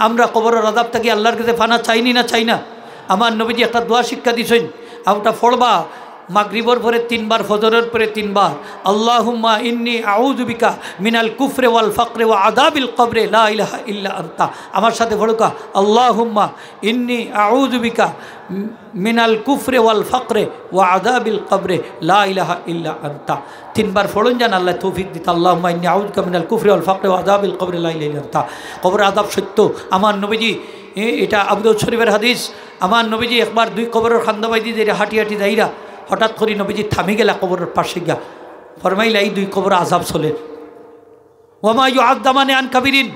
আমরা কবরের আযাব থেকে আল্লাহর কাছে ফানা চাইনি না চাই না? আমার নবীজি একটা দোয়া শিক্ষা দিছেন, ওটা পড়বা মাগরিবর পরে 3 বার, ফজরের পরে 3 বার। আল্লাহুম্মা ইন্নী আউযু বিকা মিনাল কুফরি ওয়াল ফাকরি ওয়া আযাবিল কবরি লা ইলাহা ইল্লা আনতা। আমার সাথে পড়ুকা, আল্লাহুম্মা ইন্নী আউযু বিকা মিনাল কুফরি ওয়াল ফাকরি ওয়া আযাবিল কবরি লা ইলাহা ইল্লা আনতা। 3 বার পড়ুন যেন আল্লাহ তৌফিক দিতে। আল্লাহুম্মা ইন্নী আউযু বিকা মিনাল কুফরি ওয়াল ফাকরি ওয়া আযাবিল কবরি লা ইলাহা ইল্লা আনতা। কবরের আযাব সত্য। আমার নবীজি, এটা আবু দাউদ শরীফের হাদিস, আমার নবীজি একবার 2 কবরের খান্দাবাইদি যে হাঁটি হাঁটি যাইরা হঠাৎ করে নবীজি থামি গেলা কবরের পাশে গিয়া ফরমাইলা, এই 2 কবর আযাব চলে। ওয়ামা ইউআযযামানি আন কাবিরিন,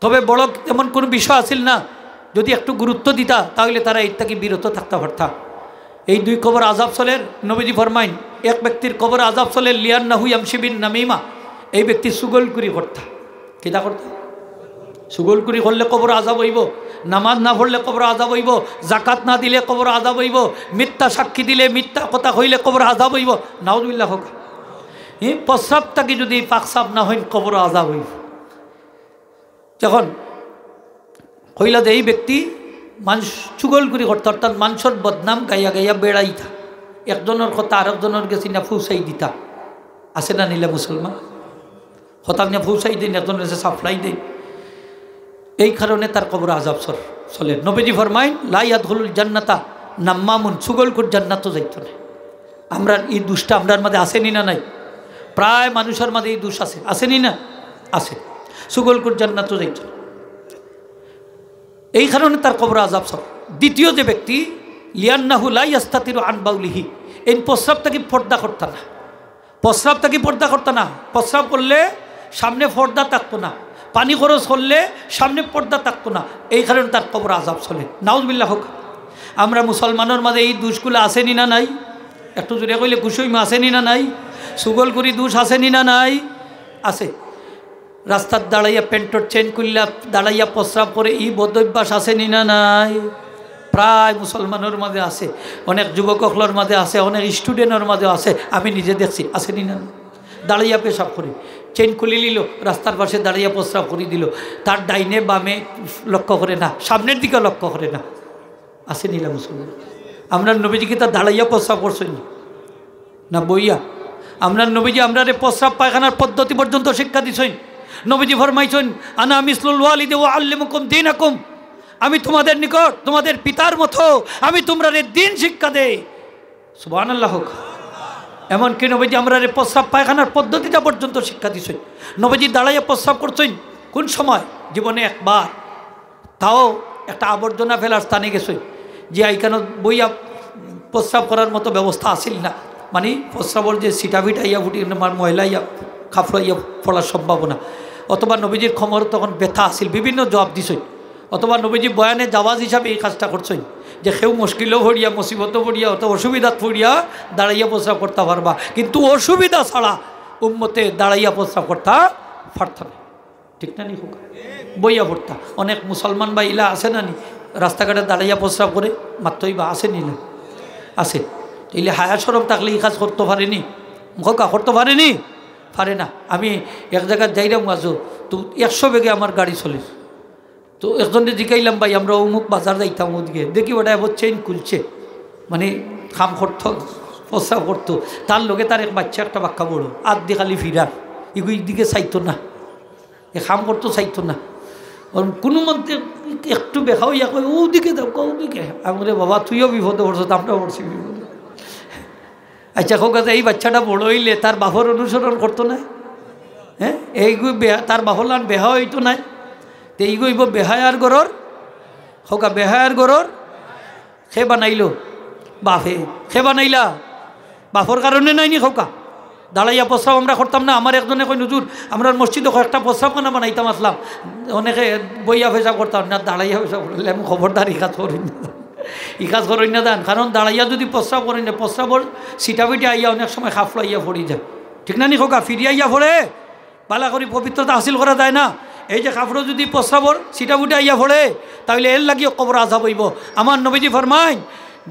তবে বড় এমন কোনো বিষয় আসিল না, যদি একটু গুরুত্ব দিতা তাহলে তারা এর থেকে বিরত থাকতে পারতা। এই 2 কবর আযাব চলের নবীজি ফরমাইন, এক ব্যক্তির কবর আযাব চলে লিয়ান্নাহু ইয়ামশি বিন নামিমা, এই ব্যক্তি সুগলকুরি করতা। কিতা করতা? সুগলকুরি করলে কবর আযাব হইব, নামাজ না পড়লে কবর আযাব হইব, জাকাত না দিলে কবর আযাব হইব, মিথ্যা সাক্ষী দিলে, মিথ্যা কথা কইলে কবর আযাব হইব। নাউযুবিল্লাহ হোক। প্রস্রাব থাকি যদি পাকসাব না হইন কবর আযাব হইব। যখন কইলা যে এই ব্যক্তি মানুষ চুগলকুরি করতে, অর্থাৎ মানুষের বদনাম গাইয়া গাইয়া বেড়াইতা, একজনের কথা আরেকজনের গেছি না ফুসাই দিতা, আছে না নিলে মুসলমান হতাম না ফুসাই দিন, একজনের কাছে সাপ্লাই দেয়, এই কারণে তার কবর আযাব চলে। নবীজি ফরমাইন, লা ইয়াদখুলুল জান্নাতা নাম্মামুন, চুগলকুর জান্নাতও যাইত না। আমরা এই দোষটা আমরার মাঝে আসেনি না নাই? প্রায় মানুষের মাঝে এই দোষ আছে, আসেনি না? আছে। চুগলকুর জান্নাতও যাইত না, এই কারণে তার কবর আযাব চলে। দ্বিতীয় যে ব্যক্তি, লিয়ান্নাহু লা ইস্তাতিরু আন বাউলিহি, এই প্রস্রাব থেকে পর্দা করত না, প্রস্রাব থেকে পর্দা করত না। প্রস্রাব করলে সামনে পর্দা থাকতো না, পানি খরচ করলে সামনে পর্দা থাকতো না, এই কারণে তার কবর আযাব চলে। নাউযুবিল্লাহ হোক। আমরা মুসলমানের মাঝে এই দোষগুলো আসেনি না নাই? একটু জোরে কইলে কুসইমা আসেনি না নাই? সুগলকুরি দোষ আসেনি না নাই? আছে। রাস্তার দাঁড়াইয়া প্যান্টর চেন করলে দাঁড়াইয়া প্রস্রাব করে এই বদভ্যাস আসেনি না নাই? প্রায় মুসলমানের মাঝে আছে, অনেক যুবকগুলোর মাঝে আছে, অনেক স্টুডেন্টের মাঝে আছে, আমি নিজে দেখছি, আসেনি না? দাঁড়াইয়া পেশাব করে চেন খুলে নিল, রাস্তার পাশে দাঁড়াইয়া প্রস্রাব করে দিল, তার ডাইনে বামে লক্ষ্য করে না, সামনের দিকে লক্ষ্য করে না, আসে নিলা মুসলমান। আমরা নবীজিকে তার দাঁড়াইয়া প্রস্রাব করছেন না বইয়া? আমরা নবীজি আমরা প্রস্রাব পায়খানার পদ্ধতি পর্যন্ত শিক্ষা দিছেন। নবীজি ফরমাইছেন, আনা মিসলুল ওয়ালিদি ওয়া আল্লিমুকুম দীনাকুম, আমি তোমাদের নিকট তোমাদের পিতার মতো, আমি তোমরা দিন শিক্ষা দেই। সুবহানাল্লাহ। এমনকি নবীজি আমরা প্রস্রাব পায়খানার পদ্ধতিটা পর্যন্ত শিক্ষা দিছেন। নবীজি দাঁড়াইয়া প্রস্রাব করছেন কোন সময়? জীবনে একবার, তাও একটা আবর্জনা ফেলার স্থানে গেছে, যে এইখানে বইয়া প্রস্রাব করার মতো ব্যবস্থা আসিল না, মানে প্রস্রাবর যে সিটাভিটা ইয়া ফুটি ময়লা ইয়া কাপড় ইয়া পড়ার সম্ভাবনা, অথবা নবীজির খমর তখন ব্যথা আসিল, বিভিন্ন জবাব দিছেন, অথবা নবীজি বয়ানে জাওয়াজ হিসাবে এই কাজটা করছেন, যে কেউ মুশকিলও পড়িয়া, মুসিবতও পড়িয়া, অত অসুবিধা পড়িয়া দাঁড়াইয়া প্রস্রাব করতে পারবা, কিন্তু অসুবিধা ছাড়া উম্মতে দাঁড়াইয়া প্রস্রাব করতে পারত না। ঠিক না নি? হোক বইয়া পড়তা। অনেক মুসলমান বা ইলা আছে না নি, রাস্তাঘাটে দাঁড়াইয়া প্রস্রাব করে মাত্রই বা আসে নিলে আছে, এলে হায়া সরম থাকলে এই কাজ করতে পারেনি, মুখা করতে পারেনি, পারে না। আমি এক জায়গায় যাইলাম গাছও, তো 100 বেগে আমার গাড়ি চলে, তো একজনকে জিকাইলাম, ভাই আমরা অমুক বাজার যাইতাম, ওদিকে দেখি ওটা এবার চেইন খুলছে, মানে খাম করতো, প্রস্রাব করতো, তার লোকে তার এক বাচ্চা একটা বাক্কা বড়ো আর দিয়ে খালি ফিরার, এগুই দিকে চাইতো না, এ খাম করতো চাইতো না, কোনো মধ্যে একটু বেখা হইয়া কই ওদিকে দাও, ওদিকে। আমি বলে, বাবা তুইও বিপদে পড়ছো, আমরা পড়ছি বিপদে। আচ্ছা হোক, এই বাচ্চাটা বড় হইলে তার বাপর অনুসরণ করতো না? হ্যাঁ, এইগুই তার বাপলান বেহা হইতো নাই, তো এইগুইব বেহায়ার গরর হোকা, বেহায়ার গরর সে বানাইল বাপে, সে বানাইলা বাপর কারণে নাইনি হোকা। দাঁড়াইয়া প্রস্রাব আমরা করতাম না। আমার একজনে কই, হুজুর আমরা মসজিদে একটা প্রস্রাবখানা বানাইতাম, আসলাম অনেকে বইয়া পেশাব করতাম না, দাঁড়াইয়া পেশাব করলে আমি খবরদার ই কাজ করি না, ই কাজ করি না দেন, কারণ দাঁড়াইয়া যদি প্রস্রাব করি না, প্রস্রাবর সিটাবিটি আইয়া অনেক সময় খাফলো আইয়া পড়ি যায়, ঠিক না নি হোকা? ফিরিয়ে আইয়া পড়ে পালা করি পবিত্রতা হাসিল করা যায় না। এই যে কাপড় যদি প্রস্রাবর সিটাবুটে আইয়া পড়ে, তাহলে এর লাগিয়ে কবর আযাব হইব। আমার নবীজি ফরমাইন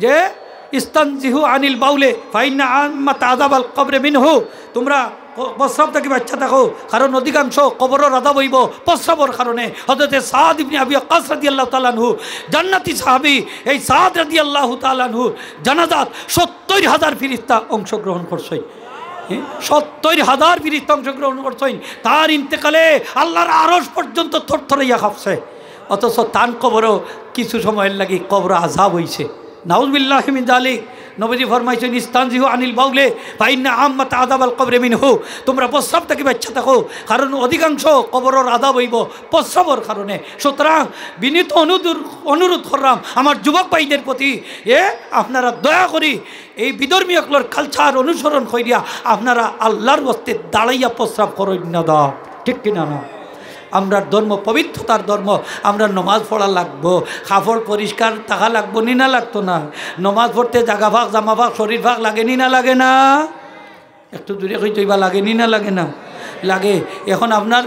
যে ইস্তানজিহু আনিল বাউলে ফাইন্না আম্মাত আযাবাল কবরে মিনহু, তোমরা প্রস্রাব থেকে বাচ্চা থাকো, কারণ অধিকাংশ কবরের আযাব হইব প্রস্রাবের কারণে। হযরতে সাদ ইবনে আবি ওয়াক্কাস রাদিয়াল্লাহু তাআলা আনহু জান্নাতি সাহাবী, এই সাদ রাদিয়াল্লাহু তাআলা আনহু জানাজাত ৭০,০০০ ফেরেশতা অংশগ্রহণ করছে। ৭০,০০০ ফেরেশতা অংশগ্রহণ করছেন। তার ইন্তেকালে আল্লাহর আরশ পর্যন্ত থরথরাইয়া কাঁপছে, অথচ তান কবরও কিছু সময়ের লাগি কবর আযাব হইছে। নাউযুবিল্লাহি মিন যালিক। নবীজি ফরমাইছেন ইস্তানজিহু আনিল বাউলে ফাইন্না আম্মাত আযাবাল কবরে মিনহু, তোমরা প্রস্রাব থেকে বাচ্চা থাকো, কারণ অধিকাংশ কবরের আযাব হইব প্রস্রাবের কারণে। সুতরাং বিনীত অনুরোধ করলাম আমার যুবক ভাইদের প্রতি, আপনারা দয়া করি এই বিধর্মী অকলর কালচার অনুসরণ করিয়া আপনারা আল্লাহর বস্তে দাঁড়াইয়া প্রস্রাব করেন না। দাও ঠিক কিনা না? আমরা ধর্ম পবিত্রতার ধর্ম, আমরা নমাজ পড়া লাগবো, কাপড় পরিষ্কার থাকা লাগবো, নি না লাগতো না? নমাজ পড়তে জাগা ভাগ জামা ভাগ শরীর ভাগ লাগে নি না লাগে না? একটু দূরে কই তৈবা লাগে নি না লাগে না? লাগে। এখন আপনার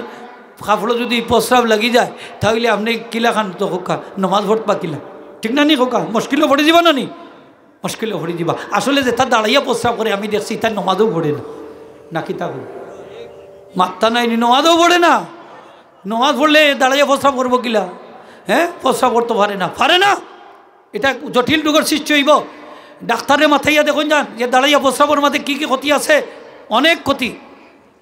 কাপড় যদি প্রস্রাব লাগি যায় তাহলে আপনি কিলা খান তো খোকা নমাজ পড়বা কিলা, ঠিক না নি খোকা? মুশকিলও পড়ে যাবা না নি? মুশকিলও পড়ে যাবা। আসলে যে তার দাঁড়াইয়া প্রস্রাব করে আমি দেখছি তার নমাজও পড়ে না, নাকি তা মাত্তা নাই, নমাজও পড়ে না। নমাজ পড়লে দাঁড়াইয়া প্রস্রাব করবো কিলা? প্রস্রাব করতে পারে না। এটা জটিল রোগের সৃষ্টি হইব। ডাক্তারের মাথাইয়া দেখুন যান যে দাঁড়াইয়া প্রস্রাবের মধ্যে কী কী ক্ষতি আছে, অনেক ক্ষতি।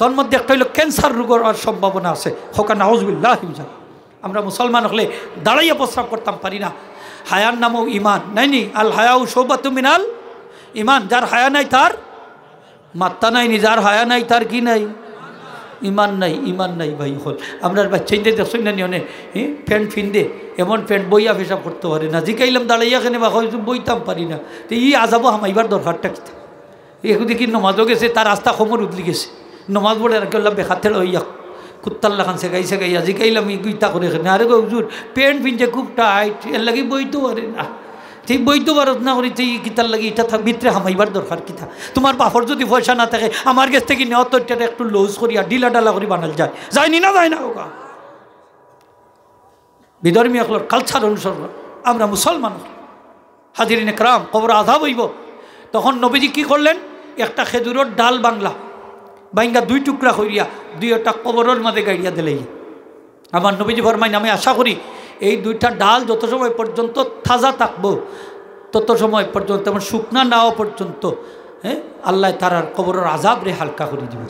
তোর মধ্যে একটা হইল ক্যান্সার রোগের সম্ভাবনা আছে। হোকা নাউযুবিল্লাহ। আমরা মুসলমান হলে দাঁড়াইয়া প্রস্রাব করতাম পারি না। হায়ার নামও ইমান নাইনি, আল হায়াউ শুবাতুম মিনাল ইমান। যার হায়া নাই তার মাত্তা নাইনি, যার হায়া নাই তার কি নাই? ইমান নাই। ইমান নাই ভাই হল। আপনার বাচ্চাইদের দেখছেন না নিয়নে প্যান্ট ফিন্দে, এমন প্যান্ট বইয়া পেশাব করতে পারে না। জিকাইলাম দাঁড়াইয়া কেন বা হয়তো বইতাম পারি না, তো আজাবো হামাইবার দরকারটা কি? এখন দেখি নমাজও গেছে, তার রাস্তা খমর উদলি গেছে, নমাজ পড়ে আর কেউ বেখাতে লইয়া কুত্তাল্লা খান শেখাইয়া জিকাইলাম ইটা করে এখানে। আরে গো হুজুর প্যান্ট ফিনছে খুব টাইট, এর লাগি বইতেও পারে না। ঠিক বইতে পারত না করি তুই কিতার লাগে এটা ভিতরে হামাইবার দরকার কিতা? তোমার বাপর যদি পয়সা না থাকে আমার কাছ থেকে নেওয়া তো এটা একটু লুজ করিয়া ডিলা ডালা করি বানাল যায়, যায়নি না যায় না ওকা। বিধর্মী একলর কালচার অনুসরণ আমরা মুসলমান। হাজিরিন একরাম, কবর আযাব হইব। তখন নবীজি কি করলেন? একটা খেজুরের ডাল বাংলা বাইঙ্গা 2 টুকরা করিয়া 2টা কবরের মাঝে গাড়িয়া দিলেই। আমার নবীজি ফরমাইন আমি আশা করি এই 2টা ডাল যত সময় পর্যন্ত তাজা থাকবো তত সময় পর্যন্ত, তেমন শুকনা না হওয়া পর্যন্ত আল্লাহ তার কবরের আযাব রে হালকা করে দিবে।